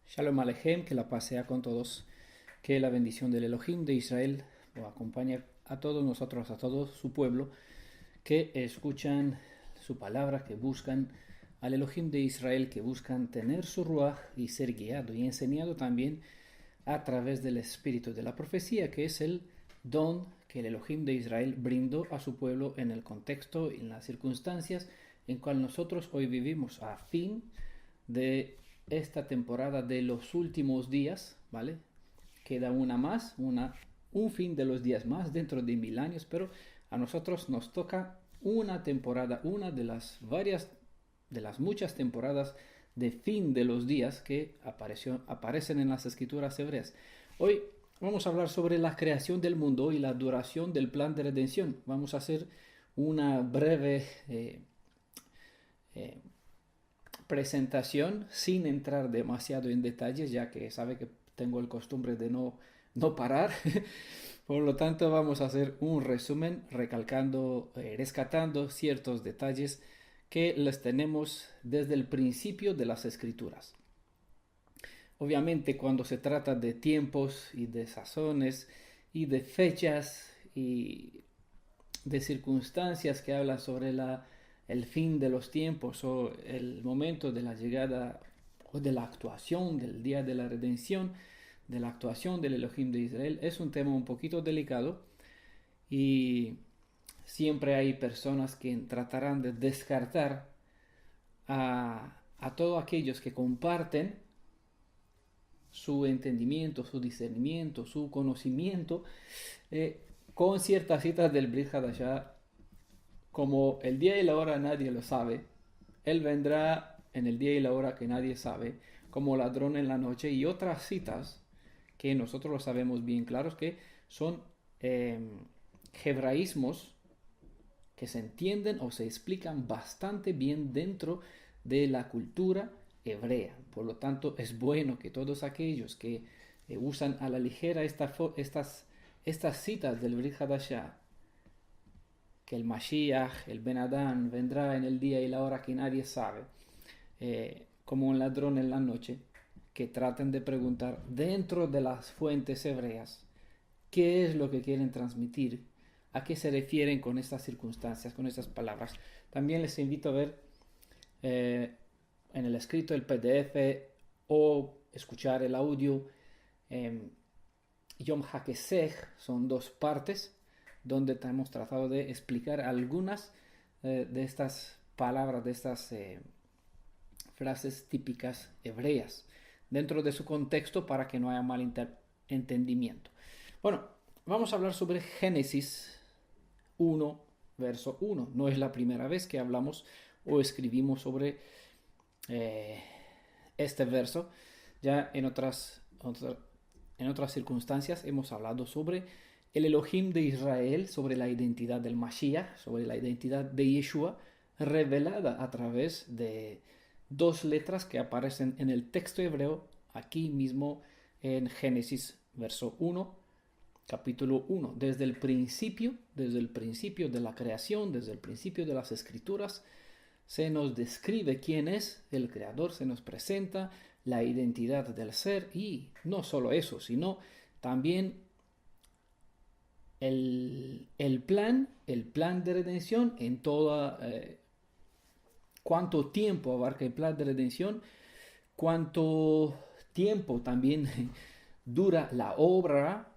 Shalom Alejem, que la paz sea con todos, que la bendición del Elohim de Israel lo acompañe a todos nosotros, a todo su pueblo, que escuchan su palabra, que buscan al Elohim de Israel, que buscan tener su ruaj y ser guiado y enseñado también a través del espíritu de la profecía, que es el don que el Elohim de Israel brindó a su pueblo en el contexto y en las circunstancias en cual nosotros hoy vivimos, a fin de esta temporada de los últimos días, ¿vale? Queda una más, un fin de los días más dentro de 1000 años, pero a nosotros nos toca una temporada, una de las de las muchas temporadas de fin de los días que aparecen en las escrituras hebreas. Hoy vamos a hablar sobre la creación del mundo y la duración del plan de redención. Vamos a hacer una breve eh, presentación sin entrar demasiado en detalles, ya que sabe que tengo el costumbre de no parar. Por lo tanto, vamos a hacer un resumen recalcando, rescatando ciertos detalles que les tenemos desde el principio de las escrituras. Obviamente, cuando se trata de tiempos y de sazones y de fechas y de circunstancias que hablan sobre el fin de los tiempos o el momento de la llegada o de la actuación del día de la redención, de la actuación del Elohim de Israel, es un tema un poquito delicado y siempre hay personas que tratarán de descartar a todos aquellos que comparten su entendimiento, su discernimiento, su conocimiento con ciertas citas del Brit Hadashah, como el día y la hora nadie lo sabe. Él vendrá en el día y la hora que nadie sabe, como ladrón en la noche, y otras citas que nosotros lo sabemos bien claros, que son hebraísmos que se entienden o se explican bastante bien dentro de la cultura hebrea. Por lo tanto, es bueno que todos aquellos que usan a la ligera estas citas del Brit Hadashah, que el Mashiach, el Ben Adán, vendrá en el día y la hora que nadie sabe, como un ladrón en la noche, que traten de preguntar dentro de las fuentes hebreas qué es lo que quieren transmitir, a qué se refieren con estas circunstancias, con estas palabras. También les invito a ver eh, en el escrito el PDF o escuchar el audio. Yom HaKesech son dos partes donde hemos tratado de explicar algunas de estas palabras, de estas frases típicas hebreas dentro de su contexto para que no haya mal entendimiento. Bueno, vamos a hablar sobre Génesis 1, verso 1. No es la primera vez que hablamos o escribimos sobre este verso. Ya en otras circunstancias hemos hablado sobre el Elohim de Israel, sobre la identidad del Mashiach, sobre la identidad de Yeshua, revelada a través de dos letras que aparecen en el texto hebreo, aquí mismo en Génesis verso 1, capítulo 1. Desde el principio de la creación, desde el principio de las escrituras, se nos describe quién es el creador, se nos presenta la identidad del ser, y no solo eso, sino también el plan de redención en toda cuánto tiempo abarca el plan de redención, cuánto tiempo también dura la obra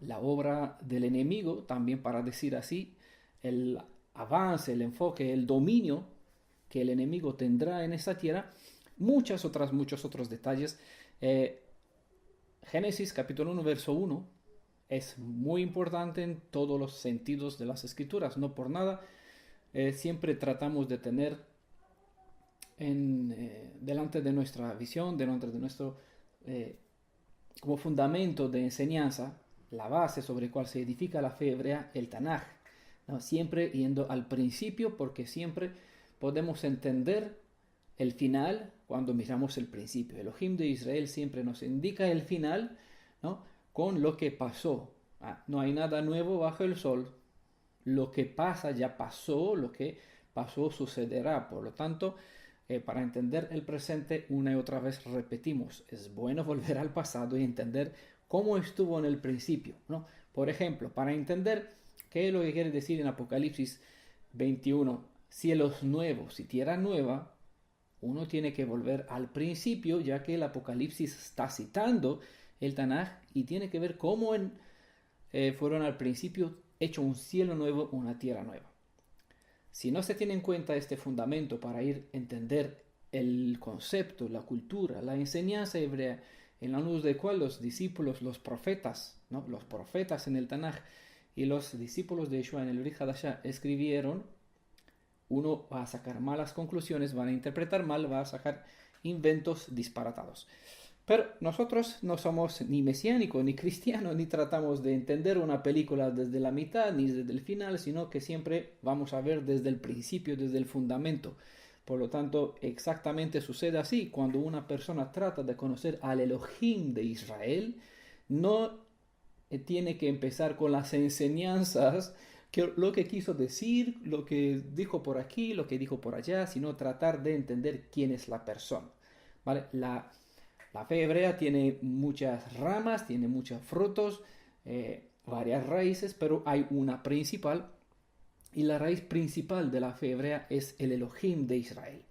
del enemigo, también para decir así, el avance, el enfoque, el dominio que el enemigo tendrá en esta tierra, muchos otros detalles. Génesis capítulo 1, verso 1 es muy importante en todos los sentidos de las escrituras. No por nada siempre tratamos de tener delante de nuestra visión, delante de nuestro como fundamento de enseñanza, la base sobre la cual se edifica la fe hebrea, el Tanaj, ¿no? Siempre yendo al principio, porque siempre podemos entender el final cuando miramos el principio. El Elohim de Israel siempre nos indica el final, ¿no? Con lo que pasó. No hay nada nuevo bajo el sol. Lo que pasa ya pasó, lo que pasó sucederá. Por lo tanto, para entender el presente, una y otra vez repetimos, es bueno volver al pasado y entender cómo estuvo en el principio, ¿no? Por ejemplo, para entender qué es lo que quiere decir en Apocalipsis 21, cielos nuevos y tierra nueva, uno tiene que volver al principio, ya que el Apocalipsis está citando el Tanaj y tiene que ver cómo fueron al principio hecho un cielo nuevo, una tierra nueva. Si no se tiene en cuenta este fundamento para ir a entender el concepto, la cultura, la enseñanza hebrea, en la luz de cual los discípulos, los profetas, ¿no? Los profetas en el Tanaj y los discípulos de Yeshua en el Brit Hadashah escribieron, uno va a sacar malas conclusiones, van a interpretar mal, va a sacar inventos disparatados. Pero nosotros no somos ni mesiánicos, ni cristianos, ni tratamos de entender una película desde la mitad, ni desde el final, sino que siempre vamos a ver desde el principio, desde el fundamento. Por lo tanto, exactamente sucede así. Cuando una persona trata de conocer al Elohim de Israel, no tiene que empezar con las enseñanzas, lo que quiso decir, lo que dijo por aquí, lo que dijo por allá, sino tratar de entender quién es la persona. ¿Vale? La fe hebrea tiene muchas ramas, tiene muchos frutos, varias raíces, pero hay una principal, y la raíz principal de la fe hebrea es el Elohim de Israel.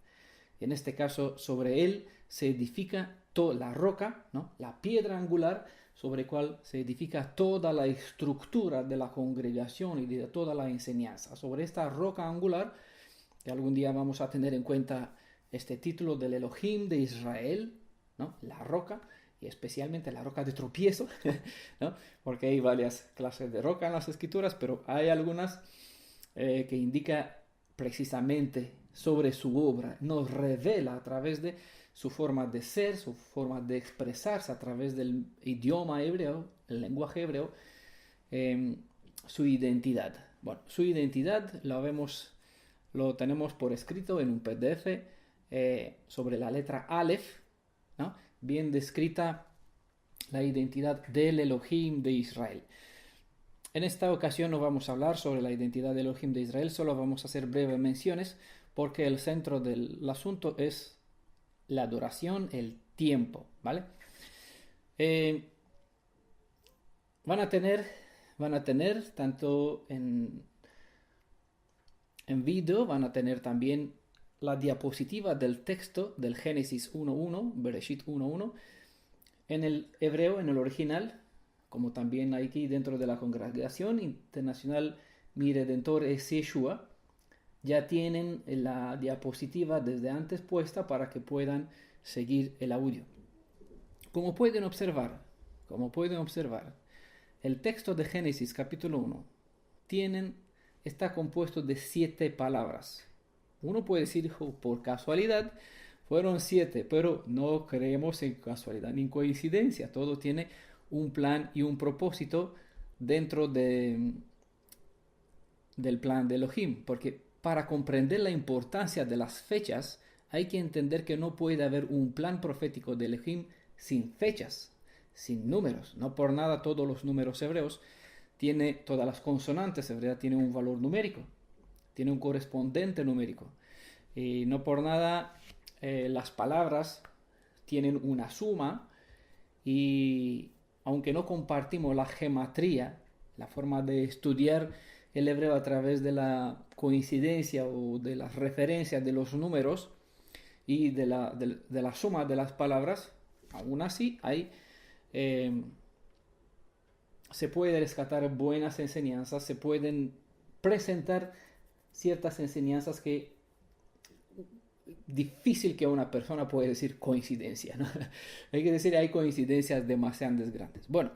En este caso, sobre él se edifica toda la roca, ¿no? La piedra angular sobre la cual se edifica toda la estructura de la congregación y de toda la enseñanza. Sobre esta roca angular, que algún día vamos a tener en cuenta este título del Elohim de Israel, ¿no? La roca, y especialmente la roca de tropiezo, ¿no? Porque hay varias clases de roca en las escrituras, pero hay algunas que indican precisamente sobre su obra, nos revela a través de su forma de ser, su forma de expresarse a través del idioma hebreo, el lenguaje hebreo, su identidad. Bueno, su identidad lo tenemos por escrito en un PDF sobre la letra Aleph, ¿no? Bien descrita la identidad del Elohim de Israel. En esta ocasión no vamos a hablar sobre la identidad del Elohim de Israel, solo vamos a hacer breves menciones porque el centro del asunto es la duración, el tiempo, ¿vale? Van a tener tanto en vídeo, van a tener también la diapositiva del texto del Génesis 1.1, Bereshit 1.1, en el hebreo, en el original, como también aquí dentro de la Congregación Internacional Mi Redentor es Yeshua, ya tienen la diapositiva desde antes puesta para que puedan seguir el audio. Como pueden observar, el texto de Génesis capítulo 1 está compuesto de 7 palabras. Uno puede decir, por casualidad, fueron 7, pero no creemos en casualidad ni en coincidencia. Todo tiene un plan y un propósito dentro del plan de Elohim, porque para comprender la importancia de las fechas, hay que entender que no puede haber un plan profético de Elohim sin fechas, sin números. No por nada todos los números hebreos todas las consonantes hebreas tienen un valor numérico, tiene un correspondiente numérico. Y no por nada las palabras tienen una suma, y aunque no compartimos la gematría, la forma de estudiar el hebreo a través de la coincidencia o de las referencias de los números y de la suma de las palabras, aún así se puede rescatar buenas enseñanzas, se pueden presentar ciertas enseñanzas que difícil que una persona pueda decir coincidencia, ¿no? Hay que decir, hay coincidencias demasiado grandes. Bueno,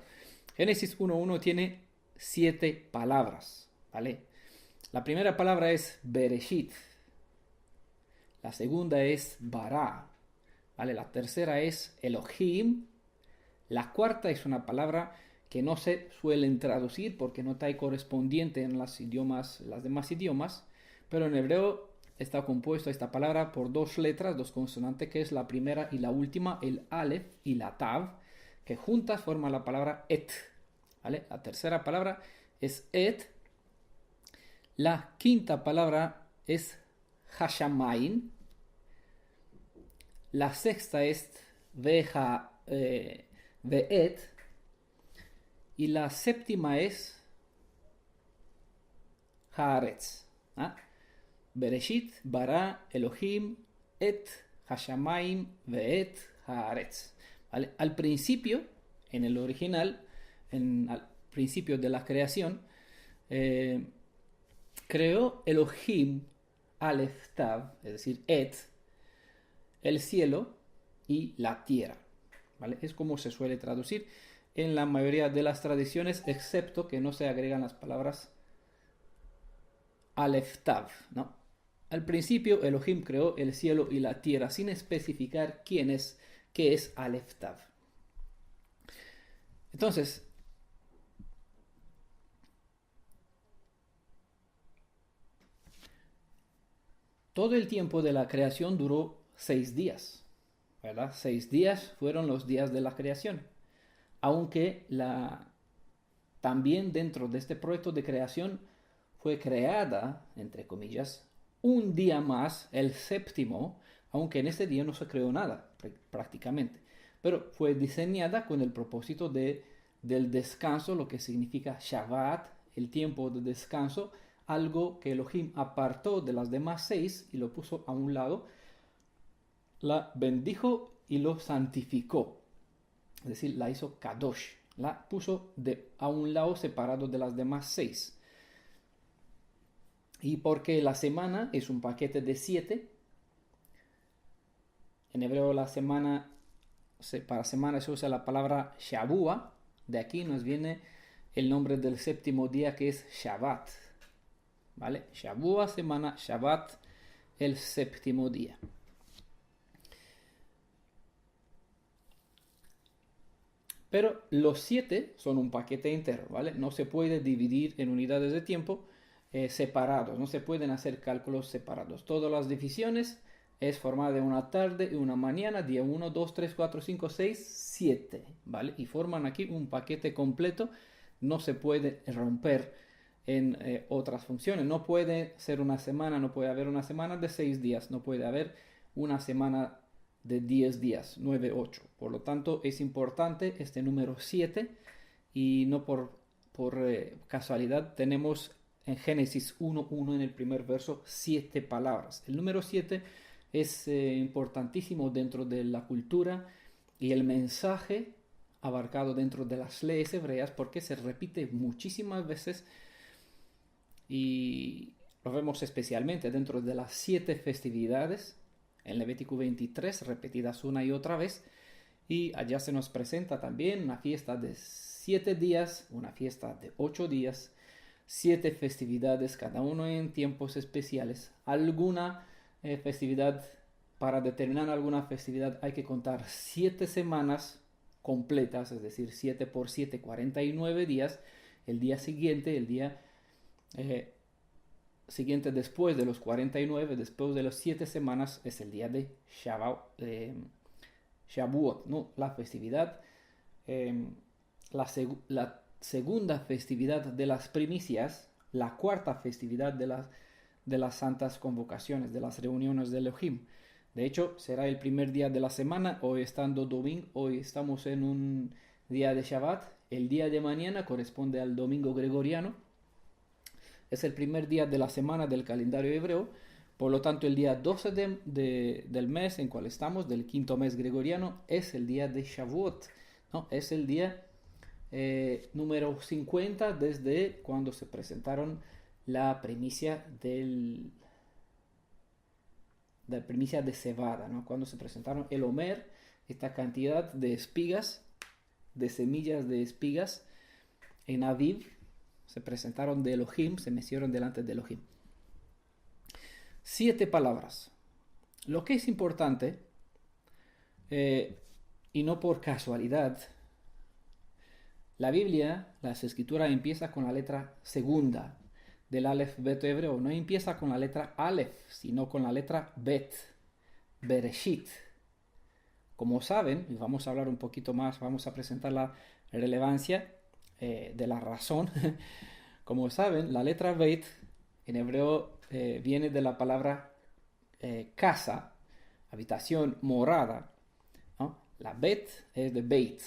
Génesis 1.1 tiene 7 palabras, ¿vale? La primera palabra es Bereshit, la segunda es Bara, ¿vale? La tercera es Elohim, la cuarta es una palabra que no se suelen traducir porque no está correspondiente en los demás idiomas, pero en hebreo está compuesto esta palabra por 2 letras, 2 consonantes, que es la primera y la última, el Aleph y la Tav, que juntas forman la palabra Et, ¿vale? La tercera palabra es Et, la quinta palabra es Hashamain, La sexta es Ve'et. Y la séptima es Haaretz. ¿Ah? Bereshit, Bara, Elohim, Et, Hashamayim, Ve'et, Haaretz. ¿Vale? Al principio, en el original, al principio de la creación, creó Elohim, Aleph Tav, es decir, Et, el cielo y la tierra. ¿Vale? Es como se suele traducir en la mayoría de las tradiciones, excepto que no se agregan las palabras Aleph Tav, ¿no? Al principio Elohim creó el cielo y la tierra sin especificar qué es Aleph Tav. Entonces, todo el tiempo de la creación duró 6 días, ¿verdad? 6 días fueron los días de la creación. Aunque también dentro de este proyecto de creación fue creada, entre comillas, un día más, el séptimo, aunque en ese día no se creó nada prácticamente, pero fue diseñada con el propósito del descanso, lo que significa Shabbat, el tiempo de descanso, algo que Elohim apartó de las demás 6 y lo puso a un lado, la bendijo y lo santificó. Es decir, la hizo Kadosh, la puso a un lado separado de las demás 6. Y porque la semana es un paquete de 7, en hebreo para semana se usa la palabra Shabua, de aquí nos viene el nombre del séptimo día que es Shabbat, ¿vale? Shabua, semana, Shabbat, el séptimo día. Pero los 7 son un paquete entero, ¿vale? No se puede dividir en unidades de tiempo separados, no se pueden hacer cálculos separados. Todas las divisiones es formada de una tarde y una mañana, día 1, 2, 3, 4, 5, 6, 7, ¿vale? Y forman aquí un paquete completo, no se puede romper en otras funciones. No puede ser una semana, no puede haber una semana de 6 días, no puede haber una semana de 10 días, 9, 8. Por lo tanto, es importante este número 7 y no por casualidad tenemos en Génesis 1:1 en el primer verso 7 palabras. El número 7 es importantísimo dentro de la cultura y el mensaje abarcado dentro de las leyes hebreas porque se repite muchísimas veces y lo vemos especialmente dentro de las 7 festividades en Levítico 23, repetidas una y otra vez, y allá se nos presenta también una fiesta de 7 días, una fiesta de 8 días, 7 festividades, cada uno en tiempos especiales. Alguna festividad, para determinar alguna festividad hay que contar 7 semanas completas, es decir, 7 por 7, 49 días. El día siguiente, el día siguiente después de los 49, después de las 7 semanas, es el día de Shavuot, ¿no? La festividad, la segunda festividad de las primicias, la cuarta festividad de las santas convocaciones, de las reuniones de Elohim. De hecho, será el primer día de la semana, hoy estamos en un día de Shabbat, el día de mañana corresponde al domingo gregoriano, es el primer día de la semana del calendario hebreo, por lo tanto el día 12 del mes en cual estamos, del quinto mes gregoriano, es el día de Shavuot, ¿no? Es el día número 50 desde cuando se presentaron la primicia de cebada, ¿no? Cuando se presentaron el Omer, esta cantidad de espigas, de semillas de espigas en Aviv, se presentaron de Elohim, se mecieron delante de Elohim. 7 palabras. Lo que es importante, y no por casualidad, la Biblia, las escrituras empieza con la letra segunda del Aleph Bet hebreo. No empieza con la letra Aleph, sino con la letra Bet, Bereshit. Como saben, y vamos a hablar un poquito más, vamos a presentar la relevancia de la razón. Como saben, la letra Bet en hebreo viene de la palabra casa. habitación, morada, ¿no? La Bet es de Beit,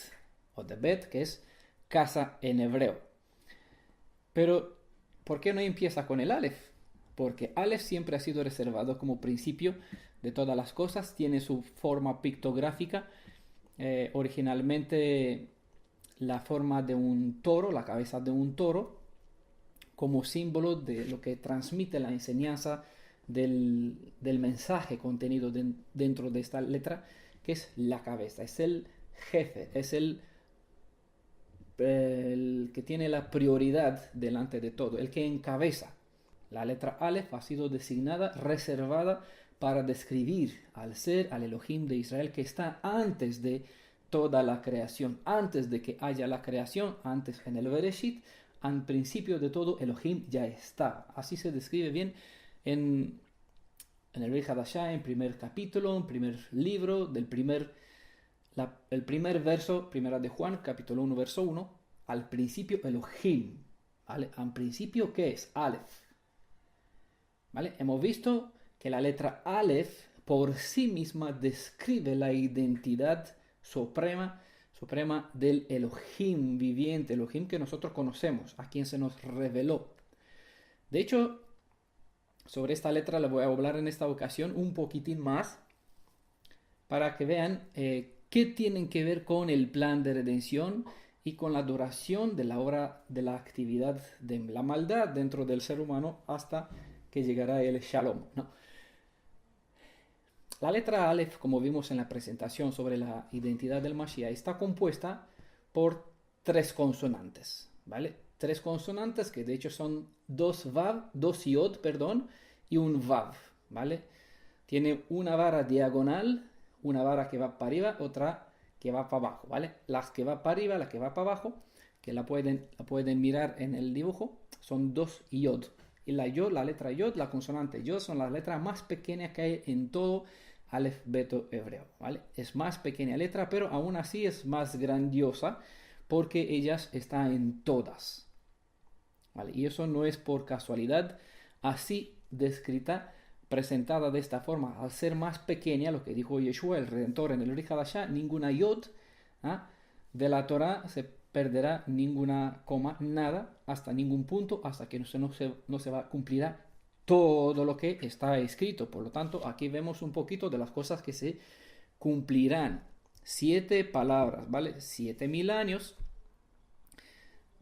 o de Bet, que es casa en hebreo. Pero, ¿por qué no empieza con el Aleph? Porque Aleph siempre ha sido reservado como principio de todas las cosas, tiene su forma pictográfica, originalmente la forma de un toro, la cabeza de un toro, como símbolo de lo que transmite la enseñanza del mensaje contenido dentro de esta letra, que es la cabeza, es el jefe, es el que tiene la prioridad delante de todo, el que encabeza. La letra Aleph ha sido designada, reservada para describir al ser, al Elohim de Israel, que está antes de toda la creación, antes de que haya la creación, antes en el Bereshit, al principio de todo Elohim ya está. Así se describe bien en el Brit Hadashah, en primer capítulo, en primer libro, el primer verso, primera de Juan, capítulo 1, verso 1, al principio Elohim, ¿vale? Al principio, ¿qué es? Aleph, ¿vale? Hemos visto que la letra Aleph por sí misma describe la identidad suprema del Elohim viviente, Elohim que nosotros conocemos, a quien se nos reveló. De hecho, sobre esta letra le voy a hablar en esta ocasión un poquitín más para que vean qué tienen que ver con el plan de redención y con la duración de la obra de la actividad de la maldad dentro del ser humano hasta que llegará el Shalom, ¿no? La letra Aleph, como vimos en la presentación sobre la identidad del Mashiach, está compuesta por tres consonantes, ¿vale? Tres consonantes que de hecho son dos yod, perdón, y un vav, ¿vale? Tiene una vara diagonal, una vara que va para arriba, otra que va para abajo, ¿vale? Las que va para arriba, la que va para abajo, que la pueden mirar en el dibujo, son dos yod. Y la yod, la letra yod, la consonante yod, son las letras más pequeñas que hay en todo alfabeto hebreo, ¿vale? Es más pequeña letra, pero aún así es más grandiosa porque ellas están en todas, ¿vale? Y eso no es por casualidad, así descrita, presentada de esta forma, al ser más pequeña, lo que dijo Yeshua, el Redentor en el Brit Hadashah, ninguna yod de la Torah se perderá, ninguna coma, nada, hasta ningún punto, hasta que no se va a cumplir todo lo que está escrito. Por lo tanto, aquí vemos un poquito de las cosas que se cumplirán. 7 palabras, ¿vale? 7.000 años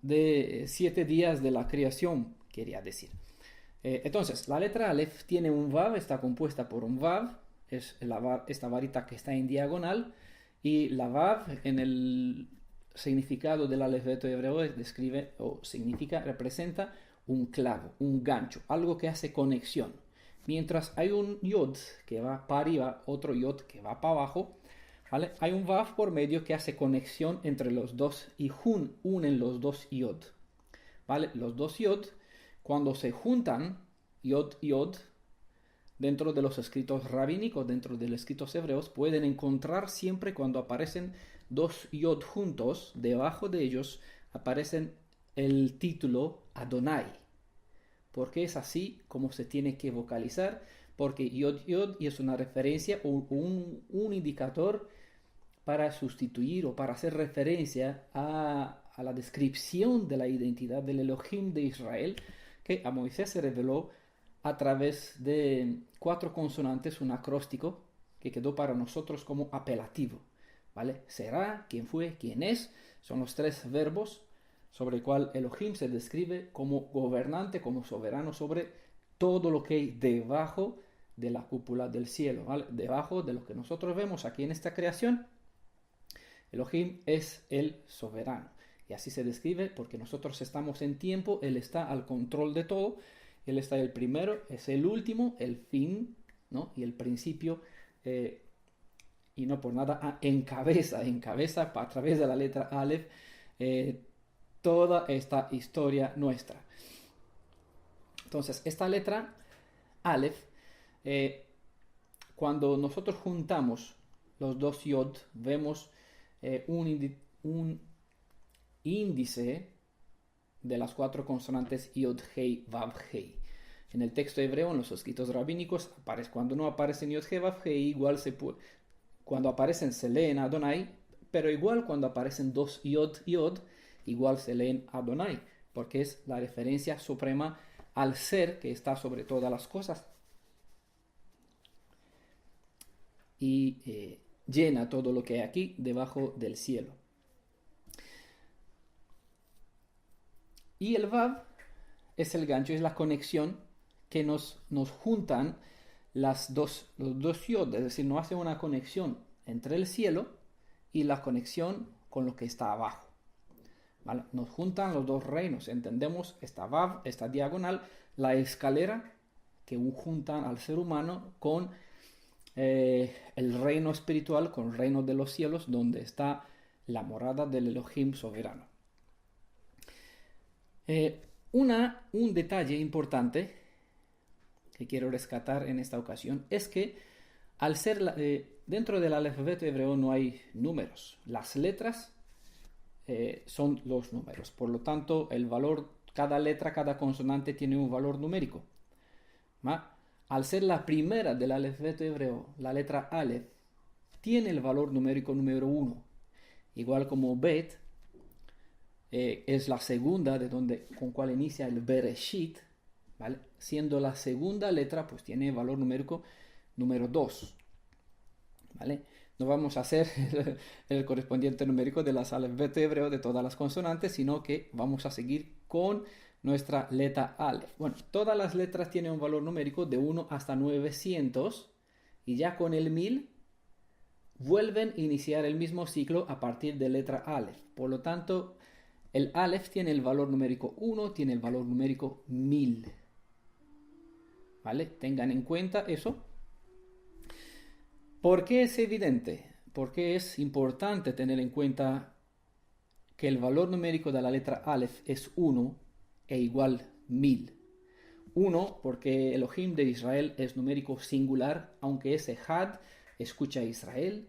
de 7 días de la creación, quería decir. Entonces, la letra Aleph tiene un Vav, está compuesta por un Vav, es esta varita que está en diagonal, y la Vav en el significado del alfabeto hebreo describe o significa, representa un clavo, un gancho, algo que hace conexión. Mientras hay un Yod que va para arriba, otro Yod que va para abajo, ¿vale? Hay un Vav por medio que hace conexión entre los dos y unen los dos Yod, ¿vale? Los dos Yod, cuando se juntan, Yod y Yod, dentro de los escritos rabínicos, dentro de los escritos hebreos, pueden encontrar siempre cuando aparecen dos Yod juntos, debajo de ellos aparecen el título Adonai. Porque es así como se tiene que vocalizar, porque Yod es una referencia o un indicador para sustituir o para hacer referencia a la descripción de la identidad del Elohim de Israel, que a Moisés se reveló a través de 4 consonantes, un acróstico que quedó para nosotros como apelativo, ¿vale? Será, quién fue, quién es, son los 3 verbos sobre el cual Elohim se describe como gobernante, como soberano sobre todo lo que hay debajo de la cúpula del cielo, ¿vale? Debajo de lo que nosotros vemos aquí en esta creación, Elohim es el soberano. Y así se describe porque nosotros estamos en tiempo, Él está al control de todo, Él está el primero, es el último, el fin, ¿no? Y el principio, y no por nada, encabeza a través de la letra Aleph toda esta historia nuestra. Entonces, esta letra Aleph, cuando nosotros juntamos los dos Yod, vemos un índice de las 4 consonantes Yod, Hei, Vav, Hei. En el texto hebreo, en los escritos rabínicos, cuando no aparecen Yod He Vav He, igual cuando aparecen se leen Adonai, pero igual cuando aparecen dos Yod, igual se leen Adonai, porque es la referencia suprema al ser que está sobre todas las cosas y llena todo lo que hay aquí debajo del cielo. Y el Vav es el gancho, es la conexión que nos juntan los dos Yod, es decir, nos hace una conexión entre el cielo y la conexión con lo que está abajo. ¿Vale? Nos juntan los dos reinos, entendemos esta Vav, esta diagonal, la escalera que juntan al ser humano con el reino espiritual, con el reino de los cielos, donde está la morada del Elohim soberano. Un detalle importante que quiero rescatar en esta ocasión es que al ser dentro del alfabeto hebreo no hay números, las letras son los números, por lo tanto el valor, cada letra, cada consonante tiene un valor numérico. Al ser la primera del alfabeto hebreo, la letra Aleph tiene el valor numérico número 1, igual como Bet es la segunda con cual inicia el Bereshit, ¿vale? Siendo la segunda letra, pues tiene valor numérico número 2, ¿vale? No vamos a hacer el correspondiente numérico del alfabeto hebreo de todas las consonantes, sino que vamos a seguir con nuestra letra Aleph. Bueno, todas las letras tienen un valor numérico de 1 hasta 900 y ya con el 1000 vuelven a iniciar el mismo ciclo a partir de letra Aleph. Por lo tanto, el Aleph tiene el valor numérico 1, tiene el valor numérico 1000. ¿Vale? Tengan en cuenta eso. ¿Por qué es evidente? ¿Por qué es importante tener en cuenta que el valor numérico de la letra Aleph es 1 e igual 1000? 1, porque Elohim de Israel es numérico singular, aunque es Echad, escucha a Israel.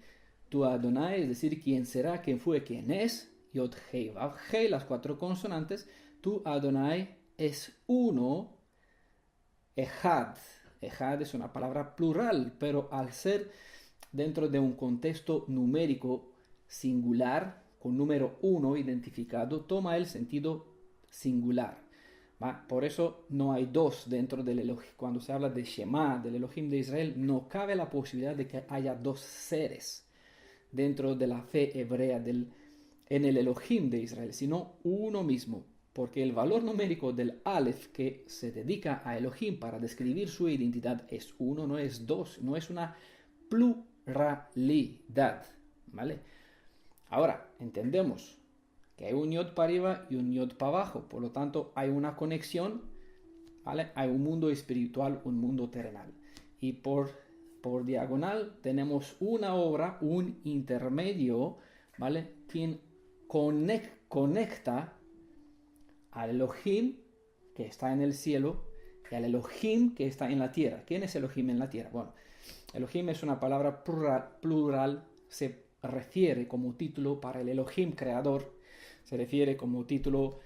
Tu Adonai, es decir, quién será, quién fue, quién es. Yod, Hei, Vav, Hei, las 4 consonantes. Tu Adonai es 1, Echad. Echad es una palabra plural, pero al ser dentro de un contexto numérico singular, con número 1 identificado, toma el sentido singular. ¿Va? Por eso no hay dos dentro del Elohim. Cuando se habla de Shema, del Elohim de Israel, no cabe la posibilidad de que haya dos seres dentro de la fe hebrea en el Elohim de Israel, sino uno mismo. Porque el valor numérico del Aleph que se dedica a Elohim para describir su identidad es 1, no es 2, no es una pluralidad, ¿vale? Ahora, entendemos que hay un Yod para arriba y un Yod para abajo, por lo tanto hay una conexión, ¿vale? Hay un mundo espiritual, un mundo terrenal. Y por diagonal tenemos una obra, un intermedio, ¿vale? Quien conecta al Elohim que está en el cielo y al Elohim que está en la tierra. ¿Quién es Elohim en la tierra? Bueno, Elohim es una palabra plural, se refiere como título para el Elohim creador, se refiere como título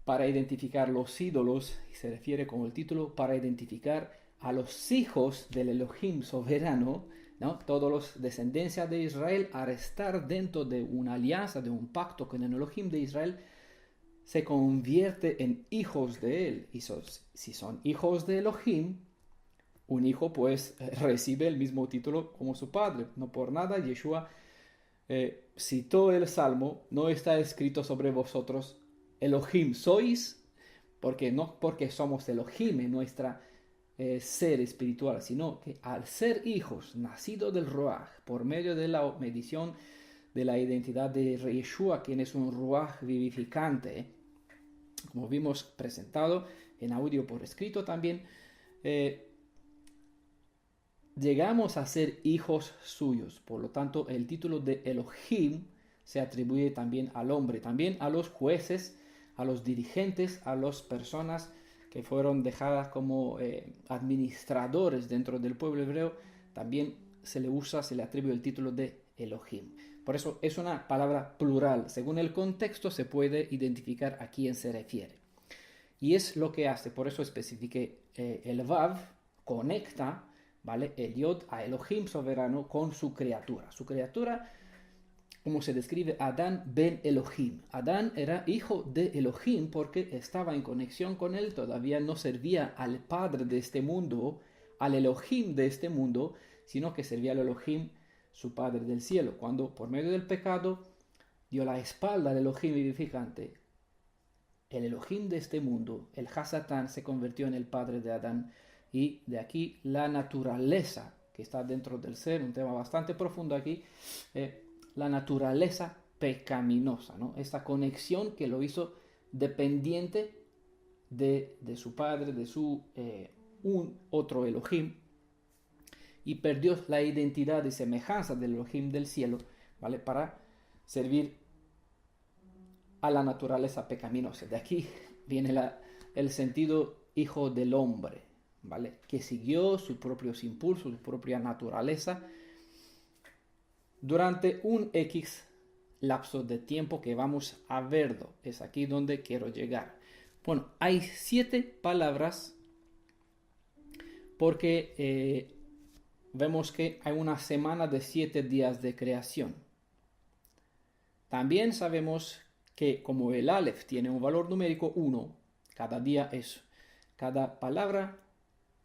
para identificar los ídolos y se refiere como el título para identificar a los hijos del Elohim soberano, ¿no? Todos los descendencias de Israel, al estar dentro de una alianza, de un pacto con el Elohim de Israel, se convierte en hijos de él. Y si son hijos de Elohim, un hijo pues recibe el mismo título como su padre. No por nada Yeshua citó el Salmo, no está escrito sobre vosotros Elohim sois, no porque somos Elohim en nuestra ser espiritual, sino que al ser hijos nacidos del Ruach, por medio de la medición de la identidad de Yeshua, quien es un Ruach vivificante, como vimos presentado en audio por escrito también, llegamos a ser hijos suyos. Por lo tanto, el título de Elohim se atribuye también al hombre, también a los jueces, a los dirigentes, a las personas que fueron dejadas como administradores dentro del pueblo hebreo. También se le atribuye el título de Elohim. Por eso es una palabra plural. Según el contexto se puede identificar a quién se refiere. Y es lo que hace, por eso especifiqué el Vav, conecta, ¿vale? El Yod a Elohim soberano con su criatura. Su criatura, como se describe, Adán ben Elohim. Adán era hijo de Elohim porque estaba en conexión con él, todavía no servía al Padre de este mundo, al Elohim de este mundo, sino que servía al Elohim, su Padre del cielo. Cuando por medio del pecado dio la espalda al Elohim vivificante, el Elohim de este mundo, el Hasatán, se convirtió en el padre de Adán. Y de aquí la naturaleza que está dentro del ser, un tema bastante profundo aquí, la naturaleza pecaminosa, ¿no? Esta conexión que lo hizo dependiente de su padre, de su un otro Elohim, y perdió la identidad y semejanza del Elohim del cielo, ¿vale? Para servir a la naturaleza pecaminosa. De aquí viene el sentido hijo del hombre, ¿vale? Que siguió sus propios impulsos, su propia naturaleza durante un X lapso de tiempo que vamos a verlo. Es aquí donde quiero llegar. Bueno, hay 7 palabras porque vemos que hay una semana de 7 días de creación. También sabemos que como el Aleph tiene un valor numérico 1, cada palabra,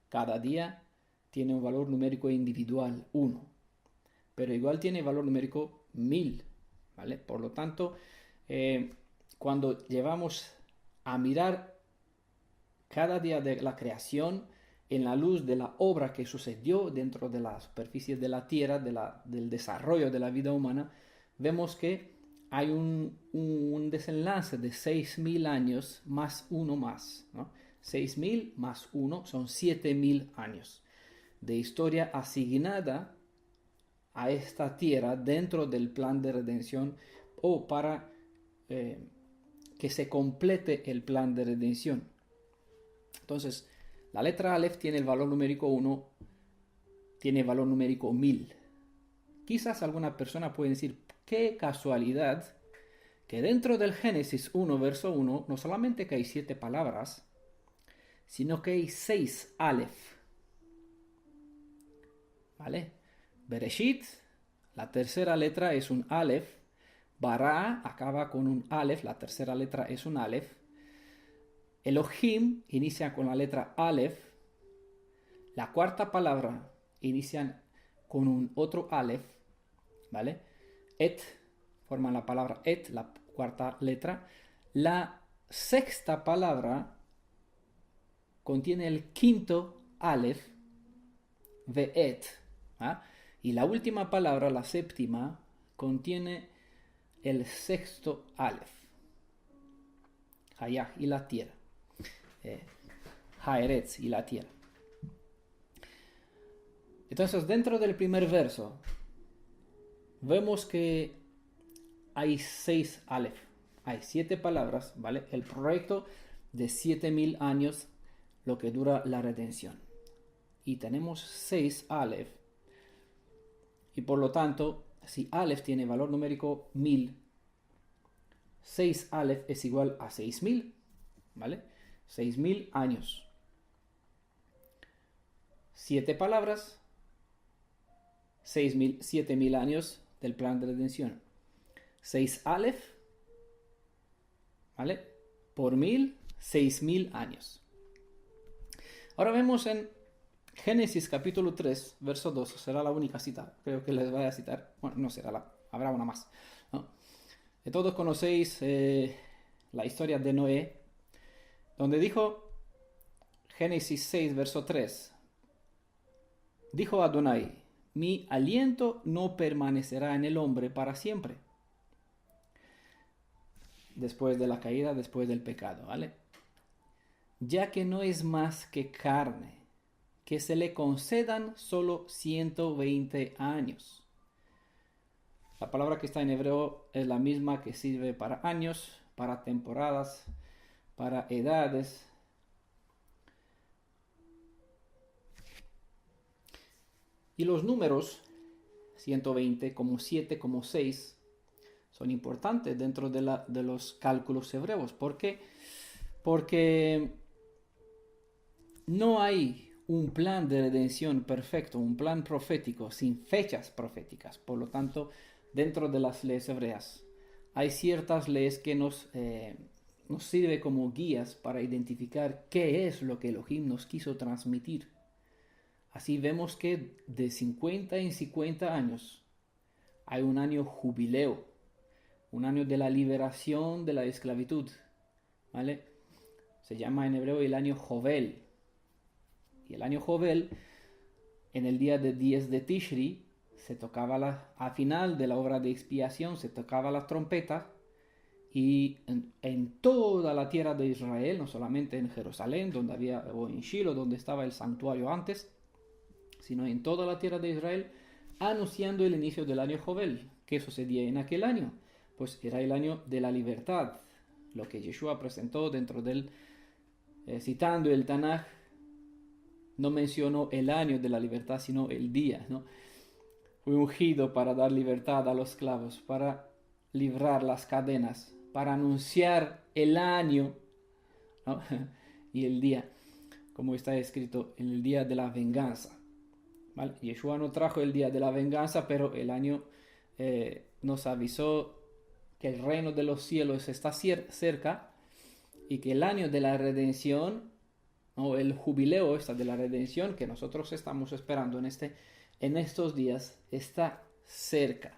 cada día tiene un valor numérico individual 1, pero igual tiene valor numérico 1000, ¿vale? Por lo tanto, cuando llevamos a mirar cada día de la creación en la luz de la obra que sucedió dentro de la superficie de la tierra, del desarrollo de la vida humana, vemos que hay un desenlace de 6.000 años más uno más, ¿no? 6.000 más 1 son 7.000 años de historia asignada a esta tierra dentro del plan de redención o para que se complete el plan de redención. Entonces, la letra Aleph tiene el valor numérico 1, tiene el valor numérico 1000. Quizás alguna persona puede decir, qué casualidad que dentro del Génesis 1, verso 1, no solamente que hay 7 palabras, sino que hay 6 Aleph. ¿Vale? Bereshit, la tercera letra es un Aleph. Bara acaba con un Aleph, la tercera letra es un Aleph. Elohim inicia con la letra Aleph. La cuarta palabra inicia con un otro Aleph, ¿vale? Et, forman la palabra et, la cuarta letra. La sexta palabra contiene el quinto Aleph, ve'et, ¿ah? Y la última palabra, la séptima, contiene el sexto Aleph, Hayah y la tierra, Haeretz y la tierra. Entonces, dentro del primer verso, vemos que hay 6 Aleph, hay 7 palabras, ¿vale? El proyecto de 7.000 años, lo que dura la redención. Y tenemos 6 Aleph. Y por lo tanto, si Aleph tiene valor numérico 1000, 6 Aleph es igual a 6000, ¿vale? 6000 años. 7 palabras, 7000 años del plan de redención. 6 Aleph, ¿vale? Por 1000, 6000 años. Ahora vemos en Génesis capítulo 3, verso 2, será la única cita, creo que les voy a citar, bueno, no será, habrá una más, ¿no? Todos conocéis la historia de Noé, donde dijo, Génesis 6, verso 3, dijo Adonai, mi aliento no permanecerá en el hombre para siempre. Después de la caída, después del pecado, ¿vale? Ya que no es más que carne, que se le concedan solo 120 años. La palabra que está en hebreo es la misma que sirve para años, para temporadas, para edades. Y los números 120 como 7 como 6 son importantes dentro de los cálculos hebreos porque porque no hay un plan de redención perfecto, un plan profético sin fechas proféticas. Por lo tanto, dentro de las leyes hebreas hay ciertas leyes que nos sirve como guías para identificar qué es lo que Elohim nos quiso transmitir. Así vemos que de 50 en 50 años hay un año jubileo, un año de la liberación de la esclavitud, ¿vale? Se llama en hebreo el año Jovel. Y el año Jovel, en el día de 10 de Tishri, se tocaba al final de la obra de expiación, se tocaba la trompeta, y en toda la tierra de Israel, no solamente en Jerusalén, o en Shiloh, donde estaba el santuario antes, sino en toda la tierra de Israel, anunciando el inicio del año Jovel. ¿Qué sucedía en aquel año? Pues era el año de la libertad, lo que Yeshua presentó dentro del, citando el Tanaj, no mencionó el año de la libertad, sino el día, ¿no? Fue ungido para dar libertad a los esclavos, para librar las cadenas, para anunciar el año, ¿no? Y el día, como está escrito, en el día de la venganza, ¿vale? Yeshua no trajo el día de la venganza, pero el año nos avisó que el reino de los cielos está cerca y que el año de la redención, o el jubileo de la redención que nosotros estamos esperando en estos días, está cerca.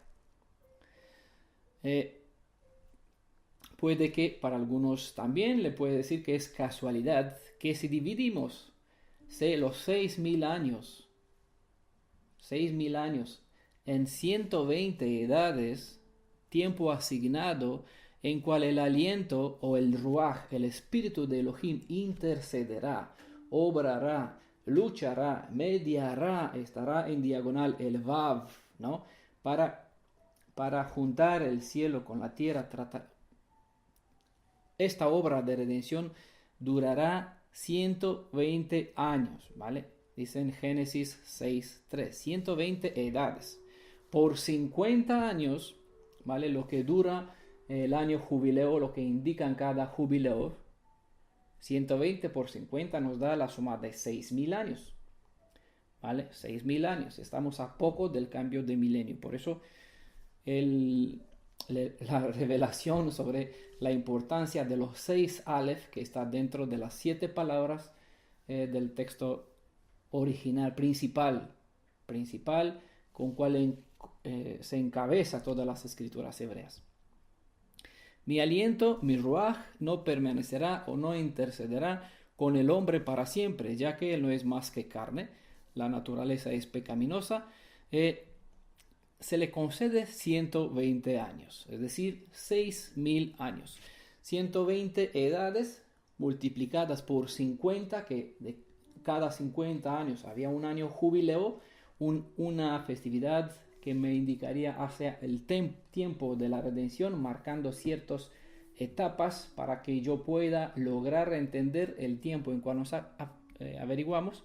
Puede que para algunos también le puede decir que es casualidad que si dividimos los 6.000 años, 6.000 años en 120 edades, tiempo asignado en cual el aliento o el ruaj, el espíritu de Elohim, intercederá, obrará, luchará, mediará, estará en diagonal el Vav, ¿no? Para juntar el cielo con la tierra. Esta obra de redención durará 120 años, ¿vale? Dice en Génesis 6:3, 120 edades. Por 50 años, ¿vale? Lo que dura el año jubileo, lo que indican cada jubileo, 120 por 50 nos da la suma de 6.000 años, ¿vale? 6.000 años. Estamos a poco del cambio de milenio. Por eso la revelación sobre la importancia de los 6 Aleph, que está dentro de las 7 palabras del texto original principal, con cual se encabeza todas las escrituras hebreas. Mi aliento, mi ruaj, no permanecerá o no intercederá con el hombre para siempre, ya que él no es más que carne, la naturaleza es pecaminosa. Se le concede 120 años, es decir, 6.000 años. 120 edades multiplicadas por 50, que de cada 50 años había un año jubileo, una festividad que me indicaría hacia el tiempo de la redención, marcando ciertas etapas para que yo pueda lograr entender el tiempo en cual averiguamos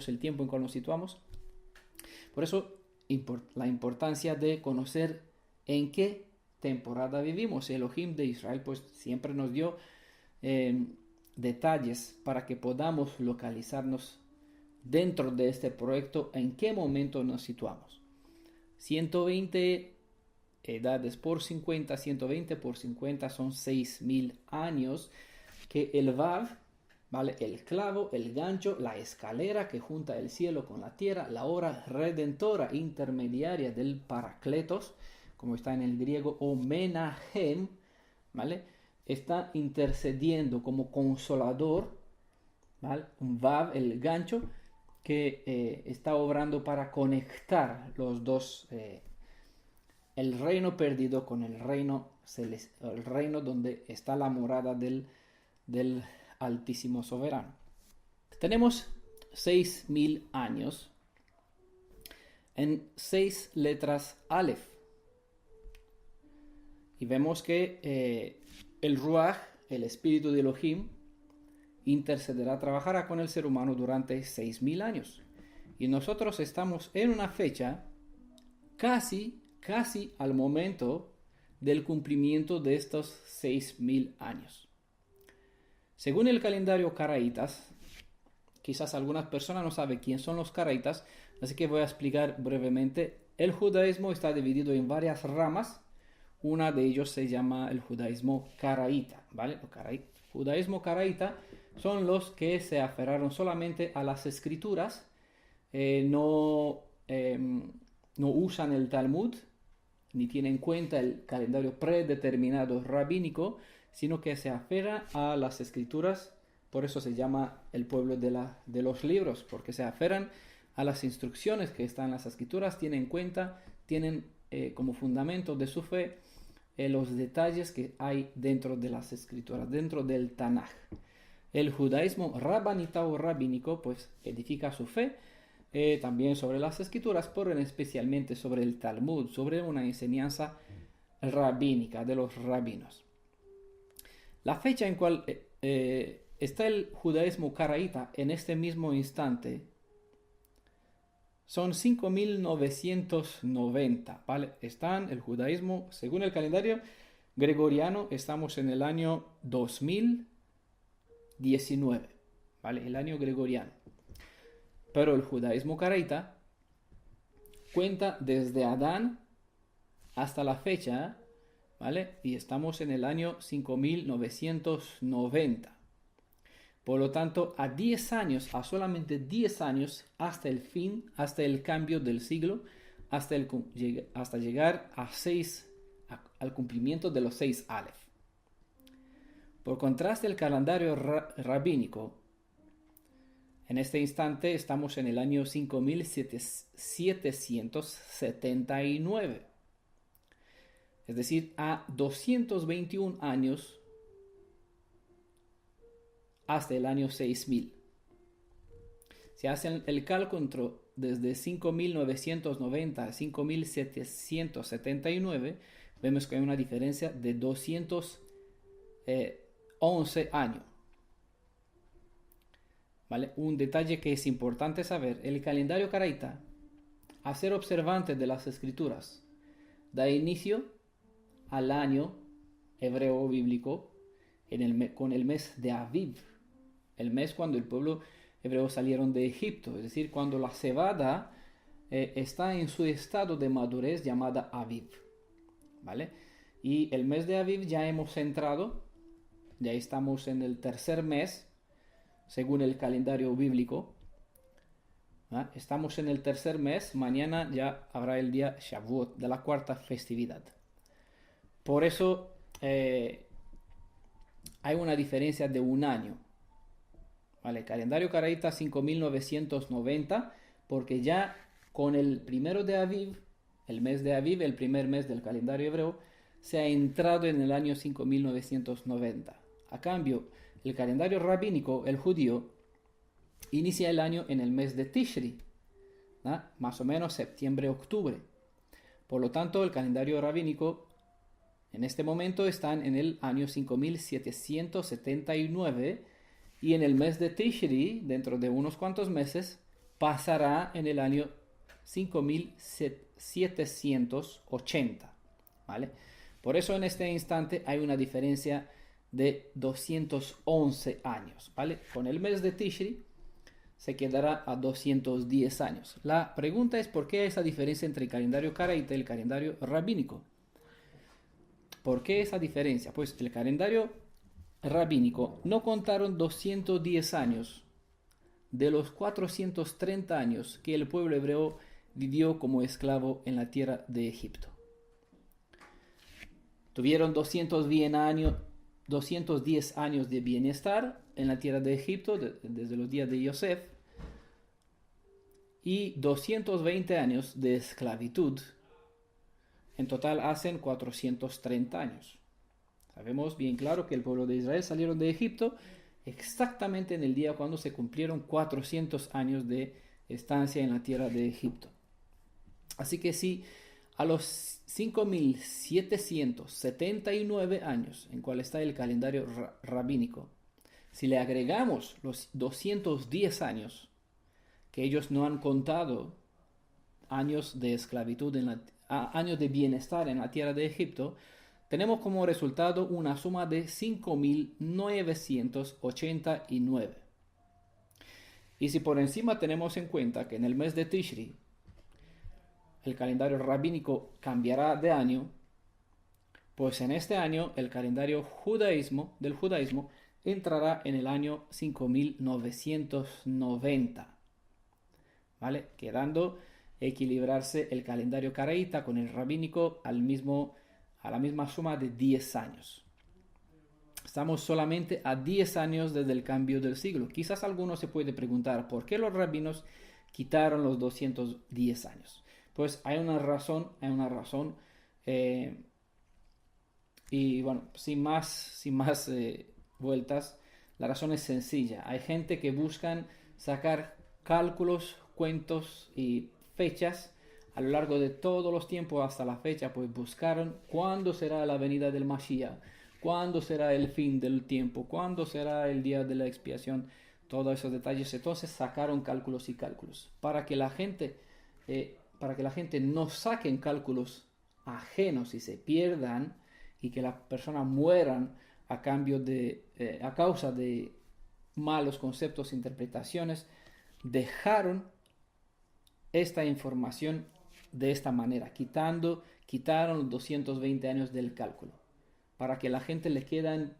el tiempo en cual nos situamos. Por eso la importancia de conocer en qué temporada vivimos. Elohim de Israel pues siempre nos dio detalles para que podamos localizarnos dentro de este proyecto, en qué momento nos situamos. 120 edades por 50, 120 por 50 son 6.000 años, que el Vav, ¿vale? El clavo, el gancho, la escalera que junta el cielo con la tierra, la hora redentora intermediaria del Paracletos, como está en el griego, o Menahem, ¿vale? Está intercediendo como consolador, ¿vale? Un Vav, el gancho, que está obrando para conectar los dos, el reino perdido con el reino celestial, el reino donde está la morada del Altísimo Soberano. Tenemos 6.000 años en 6 letras Aleph. Y vemos que el Ruach, el espíritu de Elohim, intercederá, trabajará con el ser humano durante 6.000 años. Y nosotros estamos en una fecha casi al momento del cumplimiento de estos 6.000 años. Según el calendario caraítas, quizás algunas personas no saben quién son los caraítas, así que voy a explicar brevemente. El judaísmo está dividido en varias ramas. Una de ellos se llama el judaísmo caraíta, ¿vale? Judaísmo caraíta son los que se aferraron solamente a las escrituras, no usan el Talmud, ni tienen en cuenta el calendario predeterminado rabínico, sino que se aferran a las escrituras. Por eso se llama el pueblo de los libros, porque se aferran a las instrucciones que están en las escrituras, tienen en cuenta, tienen como fundamento de su fe los detalles que hay dentro de las escrituras, dentro del Tanaj. El judaísmo rabanita o rabínico pues edifica su fe también sobre las escrituras, pero especialmente sobre el Talmud, sobre una enseñanza rabínica de los rabinos. La fecha en cual está el judaísmo caraíta en este mismo instante son 5.990, ¿vale? Están el judaísmo, según el calendario gregoriano, estamos en el año 2019, ¿vale? El año gregoriano. Pero el judaísmo caraíta cuenta desde Adán hasta la fecha, ¿vale? Y estamos en el año 5.990. Por lo tanto, a solamente 10 años hasta el fin, hasta el cambio del siglo, hasta llegar al cumplimiento de los 6 Aleph. Por contraste, el calendario rabínico, en este instante estamos en el año 5.779. Es decir, a 221 años hasta el año 6.000. Si hacen el cálculo desde 5.990 a 5.779, vemos que hay una diferencia de 211 años. ¿Vale? Un detalle que es importante saber: el calendario caraíta, a ser observante de las escrituras, da inicio al año hebreo bíblico con el mes de Aviv, el mes cuando el pueblo hebreo salieron de Egipto, es decir, cuando la cebada está en su estado de madurez llamada Aviv, ¿vale? Y el mes de Aviv ya hemos entrado, ya estamos en el tercer mes, según el calendario bíblico. Estamos en el tercer mes, mañana ya habrá el día Shavuot, de la cuarta festividad. Por eso hay una diferencia de un año. ¿Vale? Calendario caraíta 5.990, porque ya con el primero de Aviv, el mes de Aviv, el primer mes del calendario hebreo, se ha entrado en el año 5.990. A cambio, el calendario rabínico, el judío, inicia el año en el mes de Tishri, ¿no? Más o menos septiembre-octubre. Por lo tanto, el calendario rabínico en este momento está en el año 5.779, y en el mes de Tishri, dentro de unos cuantos meses, pasará en el año 5.780, ¿vale? Por eso en este instante hay una diferencia de 211 años, ¿vale? Con el mes de Tishri se quedará a 210 años. La pregunta es: ¿por qué esa diferencia entre el calendario caraíta y el calendario rabínico? ¿Por qué esa diferencia? Pues el calendario rabínico no contaron 210 años de los 430 años que el pueblo hebreo vivió como esclavo en la tierra de Egipto. Tuvieron 210 años de bienestar en la tierra de Egipto desde los días de Yosef, y 220 años de esclavitud. En total hacen 430 años. Sabemos bien claro que el pueblo de Israel salieron de Egipto exactamente en el día cuando se cumplieron 400 años de estancia en la tierra de Egipto. Así que si a los 5.779 años en cual está el calendario rabínico, si le agregamos los 210 años que ellos no han contado, años de esclavitud, años de bienestar en la tierra de Egipto, tenemos como resultado una suma de 5.989. Y si por encima tenemos en cuenta que en el mes de Tishri el calendario rabínico cambiará de año, pues en este año el calendario del judaísmo entrará en el año 5.990, ¿vale? Quedando equilibrarse el calendario caraíta con el rabínico a la misma suma de 10 años. Estamos solamente a 10 años desde el cambio del siglo. Quizás alguno se puede preguntar por qué los rabinos quitaron los 210 años. Pues hay una razón. Y bueno, sin más vueltas, la razón es sencilla. Hay gente que buscan sacar cálculos, cuentos y fechas a lo largo de todos los tiempos hasta la fecha, pues buscaron cuándo será la venida del Mashiach, cuándo será el fin del tiempo, cuándo será el día de la expiación, todos esos detalles. Entonces sacaron cálculos y cálculos para que la gente no saquen cálculos ajenos y se pierdan y que las personas mueran a causa de malos conceptos e interpretaciones. Dejaron esta información de esta manera, quitaron los 220 años del cálculo, para que la gente le quedan,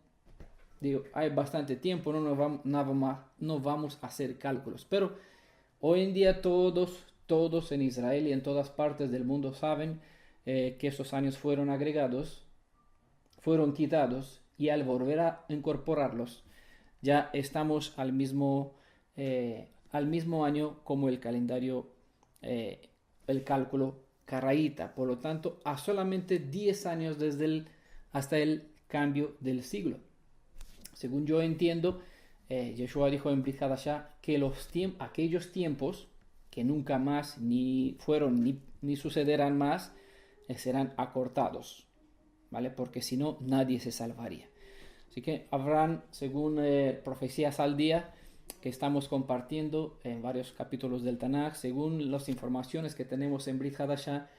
hay bastante tiempo, no vamos a hacer cálculos. Pero hoy en día todos en Israel y en todas partes del mundo saben que esos años fueron quitados, y al volver a incorporarlos ya estamos al mismo año como el calendario, el cálculo caraíta. Por lo tanto, a solamente 10 años hasta el cambio del siglo. Según yo entiendo, Yeshua dijo en Brit Hadashah que aquellos tiempos que nunca más ni fueron ni sucederán más, serán acortados, ¿vale? Porque si no, nadie se salvaría. Así que habrán, según profecías al día que estamos compartiendo en varios capítulos del Tanaj, según las informaciones que tenemos en Brit Hadashah,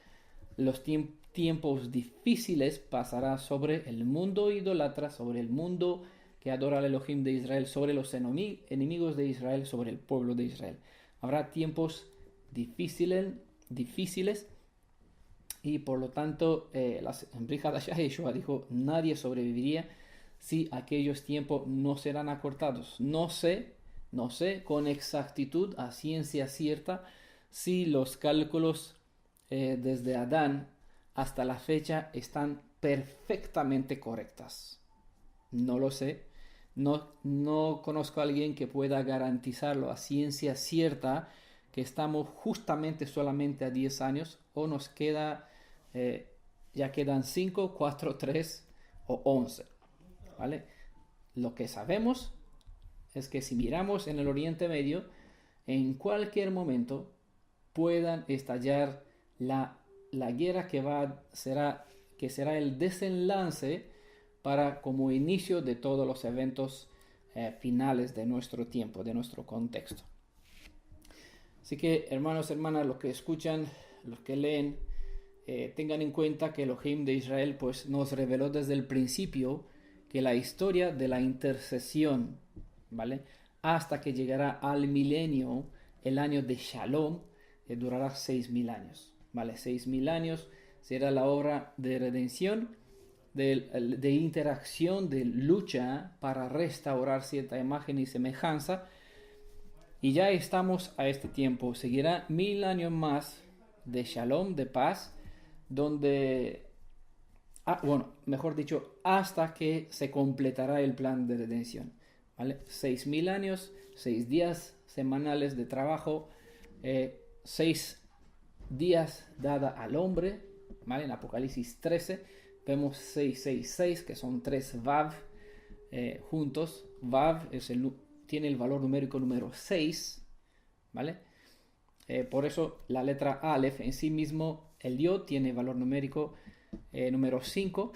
los tiempos difíciles pasarán sobre el mundo idólatra, sobre el mundo que adora al Elohim de Israel, sobre los enemigos de Israel, sobre el pueblo de Israel. Habrá tiempos difíciles, y por lo tanto en Brit Hadashah Yeshua dijo: nadie sobreviviría si aquellos tiempos no serán acortados. No sé con exactitud, a ciencia cierta, si los cálculos desde Adán hasta la fecha están perfectamente correctas. No lo sé. No conozco a alguien que pueda garantizarlo a ciencia cierta, que estamos justamente solamente a 10 años, o nos queda, ya quedan 5, 4, 3 o 11, ¿vale? Lo que sabemos es que si miramos en el Oriente Medio, en cualquier momento puedan estallar la guerra que será el desenlace como inicio de todos los eventos finales de nuestro tiempo, de nuestro contexto. Así que, hermanos, hermanas, los que escuchan, los que leen, tengan en cuenta que Elohim de Israel pues nos reveló desde el principio que la historia de la intercesión, ¿vale?, hasta que llegará al milenio, el año de Shalom, durará 6.000 años, ¿vale? 6.000 años será la obra de redención, de interacción, de lucha para restaurar cierta imagen y semejanza. Y ya estamos a este tiempo. Seguirá 1.000 años más de Shalom, de paz, mejor dicho, hasta que se completará el plan de redención, ¿vale? 6.000 años, 6 días semanales de trabajo, 6 días dada al hombre, ¿vale? En Apocalipsis 13 vemos 666, que son 3 Vav juntos. Vav tiene el valor numérico número 6, ¿vale? Por eso la letra Aleph en sí mismo, el Yod tiene valor numérico número 5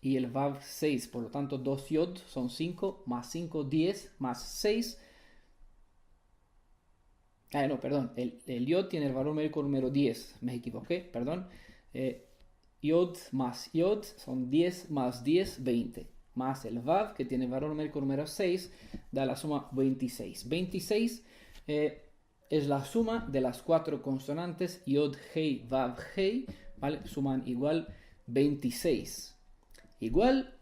y el Vav 6. Por lo tanto, 2 Yod son 5, más 5, 10, más 6. El Yod tiene el valor numérico número 10. Me equivoqué, perdón. Yod más Yod son 10 más 10, 20. Más el Vav, que tiene valor numérico número 6, da la suma 26. 26 es la suma de las 4 consonantes Yod, Hei, Vav, Hei, ¿vale? Suman igual 26. Igual,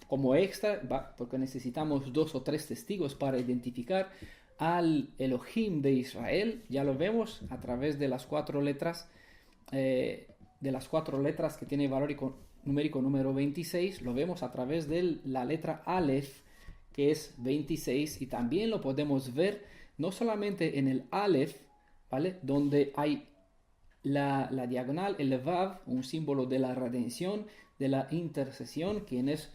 como extra, porque necesitamos 2 o 3 testigos para identificar al Elohim de Israel. Ya lo vemos a través de las 4 letras, que tiene valor numérico número 26. Lo vemos a través de la letra Aleph, que es 26, y también lo podemos ver no solamente en el Aleph, ¿vale? Donde hay la diagonal, el Vav, un símbolo de la redención, de la intercesión, quien es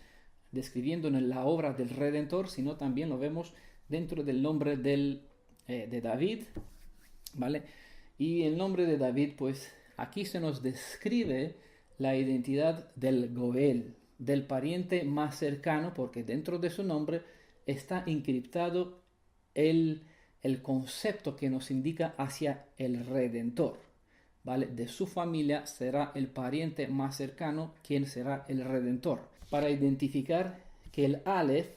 describiendo en la obra del Redentor, sino también lo vemos dentro del nombre de David, ¿vale? Y el nombre de David, pues aquí se nos describe la identidad del Goel, del pariente más cercano, porque dentro de su nombre está encriptado el concepto que nos indica hacia el Redentor, ¿vale? De su familia será el pariente más cercano, quien será el Redentor, para identificar que el Aleph